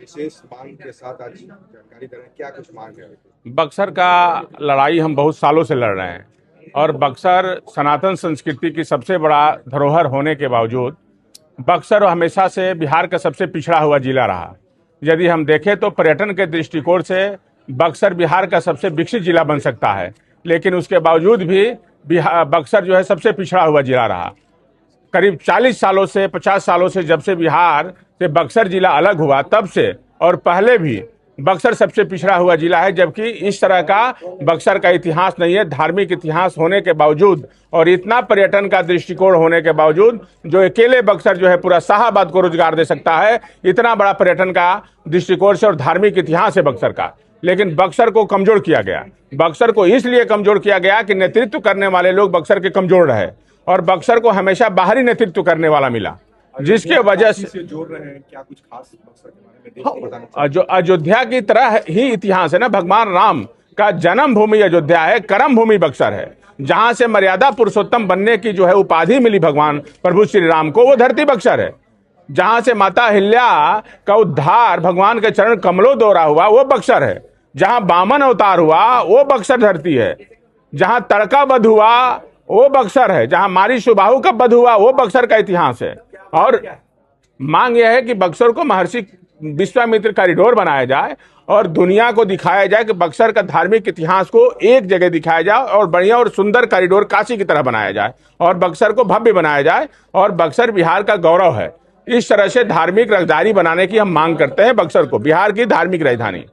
विशेष मांग के साथ आज जानकारी दे रहे हैं, क्या कुछ मांग है? बक्सर का लड़ाई हम बहुत सालों से लड़ रहे हैं और बक्सर सनातन संस्कृति की सबसे बड़ा धरोहर होने के बावजूद बक्सर हमेशा से बिहार का सबसे पिछड़ा हुआ जिला रहा। यदि हम देखें तो पर्यटन के दृष्टिकोण से बक्सर बिहार का सबसे विकसित जिला बन सकता है, लेकिन उसके बावजूद भी बक्सर जो है सबसे पिछड़ा हुआ जिला रहा। करीब 40 सालों से 50 सालों से जब से बिहार से बक्सर जिला अलग हुआ तब से और पहले भी बक्सर सबसे पिछड़ा हुआ जिला है, जबकि इस तरह का बक्सर का इतिहास नहीं है। धार्मिक इतिहास होने के बावजूद और इतना पर्यटन का दृष्टिकोण होने के बावजूद जो अकेले बक्सर जो है पूरा शाहाबाद को रोजगार दे सकता है, इतना बड़ा पर्यटन का दृष्टिकोण से और धार्मिक इतिहास है बक्सर का। लेकिन बक्सर को कमजोर किया गया। बक्सर को इसलिए कमजोर किया गया कि नेतृत्व करने वाले लोग बक्सर के कमजोर रहे और बक्सर को हमेशा बाहरी नेतृत्व करने वाला मिला, जिसके वजह से जोड़ रहे हैं। क्या कुछ खास बक्सर के बारे में देश को बताना चाहिए? जो अयोध्या की तरह ही इतिहास है ना, भगवान राम का जन्म भूमि अयोध्या है, कर्म भूमि बक्सर है। जहां से मर्यादा पुरुषोत्तम बनने की जो है उपाधि मिली भगवान प्रभु श्री राम को, वो धरती बक्सर है। जहां से माता अहिल्या का उद्धार भगवान के चरण कमलों द्वारा हुआ, वो बक्सर है। जहां वामन अवतार हुआ, वो बक्सर धरती है। जहां तड़का वध हुआ, वो बक्सर है। जहां मारी सुबाहु का वध हुआ, वो बक्सर का इतिहास है। और मांग यह है कि बक्सर को महर्षि विश्वामित्र कॉरिडोर बनाया जाए और दुनिया को दिखाया जाए कि बक्सर का धार्मिक इतिहास को एक जगह दिखाया जाए और बढ़िया और सुंदर कॉरिडोर काशी की तरह बनाया जाए और बक्सर को भव्य बनाया जाए। और बक्सर बिहार का गौरव है। इस तरह से धार्मिक राजधानी बनाने की हम मांग करते हैं बक्सर को, बिहार की धार्मिक राजधानी।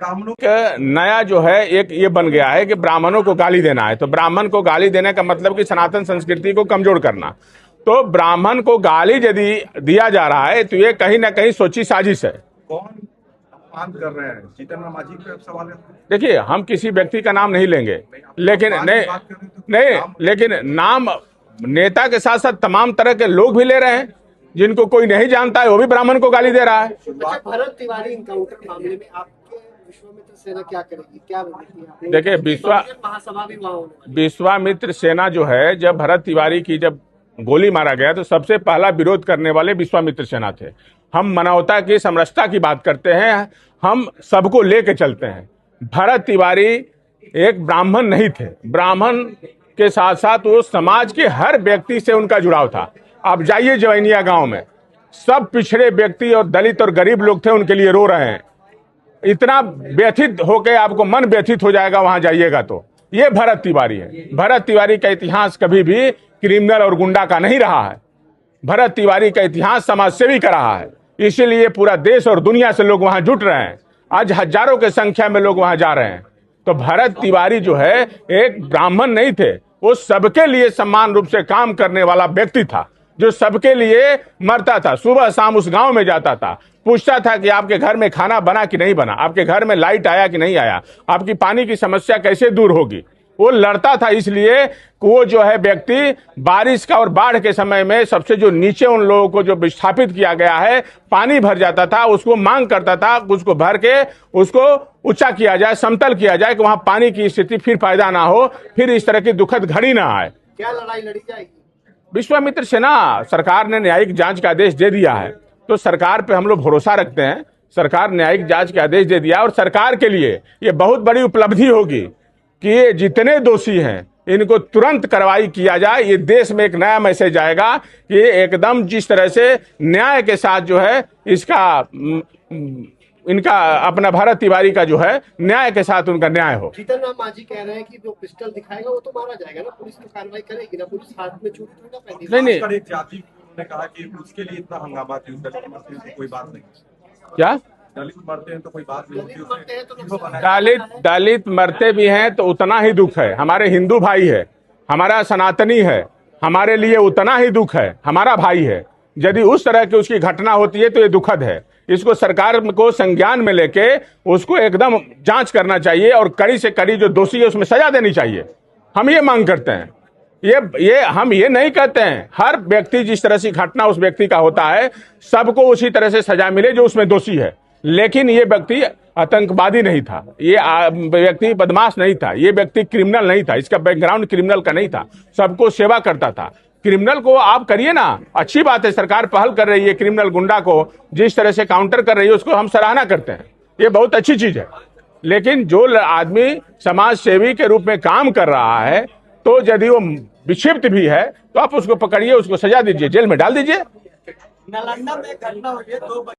ब्राह्मणों का नया जो है एक ये बन गया है कि ब्राह्मणों को गाली देना है। तो ब्राह्मण को गाली देने का मतलब कि सनातन संस्कृति को कमजोर करना। तो ब्राह्मण को गाली यदि दिया जा रहा है तो ये कहीं ना कहीं सोची साजिश है। कौन अपमान कर रहे हैं? जीतन राम मांझी पे सवाल है। देखिए, हम किसी व्यक्ति का नाम नहीं लेंगे, लेकिन लेकिन नाम नेता के साथ साथ तमाम तरह के लोग भी ले रहे हैं जिनको कोई नहीं जानता है, वो भी ब्राह्मण को गाली दे रहा है। अच्छा, भरत तिवारी इनकाउंटर मामले में आपके विश्वामित्र सेना क्या करेगी, क्या रणनीति? देखिए, महासभा भी वहां होने वाली। विश्वामित्र सेना जो है, जब भरत तिवारी की जब गोली मारा गया तो सबसे पहला विरोध करने वाले विश्वामित्र सेना थे। हम मानवता की समरसता की बात करते हैं, हम सबको लेके चलते हैं। भरत तिवारी एक ब्राह्मण नहीं थे, ब्राह्मण के साथ साथ वो समाज के हर व्यक्ति से उनका जुड़ाव था। आप जाइए जवैनिया गांव में, सब पिछड़े व्यक्ति और दलित और गरीब लोग थे, उनके लिए रो रहे हैं। इतना व्यथित होकर आपको मन व्यथित हो जाएगा वहां जाइएगा तो। ये भरत तिवारी है। भरत तिवारी का इतिहास कभी भी क्रिमिनल और गुंडा का नहीं रहा है। भरत तिवारी का इतिहास समाज सेवी का रहा है। इसीलिए पूरा देश और दुनिया से लोग वहां जुट रहे हैं। आज हजारों की संख्या में लोग वहां जा रहे हैं। तो भरत तिवारी जो है एक ब्राह्मण नहीं थे, वो सबके लिए समान रूप से काम करने वाला व्यक्ति था, जो सबके लिए मरता था। सुबह शाम उस गांव में जाता था, पूछता था कि आपके घर में खाना बना कि नहीं बना, आपके घर में लाइट आया कि नहीं आया, आपकी पानी की समस्या कैसे दूर होगी। वो लड़ता था। इसलिए वो जो है व्यक्ति बारिश का और बाढ़ के समय में सबसे जो नीचे उन लोगों को जो विस्थापित किया गया है, पानी भर जाता था, उसको मांग करता था उसको भर के उसको ऊंचा किया जाए, समतल किया जाए कि वहां पानी की स्थिति फिर पैदा ना हो, फिर इस तरह की दुखद घड़ी ना आए। क्या लड़ाई लड़ी जाएगी? विश्वामित्र सेना, सरकार ने न्यायिक जांच का आदेश दे दिया है, तो सरकार पे हम लोग भरोसा रखते हैं। सरकार न्यायिक जांच का आदेश दे दिया और सरकार के लिए ये बहुत बड़ी उपलब्धि होगी कि ये जितने दोषी हैं इनको तुरंत कार्रवाई किया जाए। ये देश में एक नया मैसेज आएगा कि एकदम जिस तरह से न्याय के साथ जो है इनका अपना भरत तिवारी का जो है न्याय के साथ उनका न्याय हो। जीतन राम मांझी कह रहे हैं कि जो पिस्टल दिखाएगा वो तो मारा जाएगा ना, पुलिस तो कार्रवाई करेगी ना, पुलिस हाथ में चूड़ी थोड़ी ना पहनेगी। नहीं, एक जाति ने कहा कि उसके लिए इतना हंगामा थी, कोई बात नहीं। क्या दलित मरते हैं तो कोई बात नहीं होती। दलित मरते भी हैं तो उतना ही दुख है। हमारे हिंदू भाई है, हमारा सनातनी है, हमारे लिए उतना ही दुख है, हमारा भाई है। यदि उस तरह की उसकी घटना होती है तो ये दुखद है। इसको सरकार को संज्ञान में लेके उसको एकदम जांच करना चाहिए और कड़ी से कड़ी जो दोषी है उसमें सजा देनी चाहिए। हम ये मांग करते हैं। ये हम ये नहीं कहते हैं हर व्यक्ति जिस तरह से घटना उस व्यक्ति का होता है सबको उसी तरह से सजा मिले जो उसमें दोषी है। लेकिन ये व्यक्ति आतंकवादी नहीं था, ये व्यक्ति बदमाश नहीं था, ये व्यक्ति क्रिमिनल नहीं था, इसका बैकग्राउंड क्रिमिनल का नहीं था, सबको सेवा करता था। क्रिमिनल को आप करिए ना, अच्छी बात है, सरकार पहल कर रही है, क्रिमिनल गुंडा को जिस तरह से काउंटर कर रही है उसको हम सराहना करते हैं, ये बहुत अच्छी चीज है। लेकिन जो आदमी समाज सेवी के रूप में काम कर रहा है, तो यदि वो विक्षिप्त भी है तो आप उसको पकड़िए, उसको सजा दीजिए, जेल में डाल दीजिए। नालंदा में घटना हुई है, 2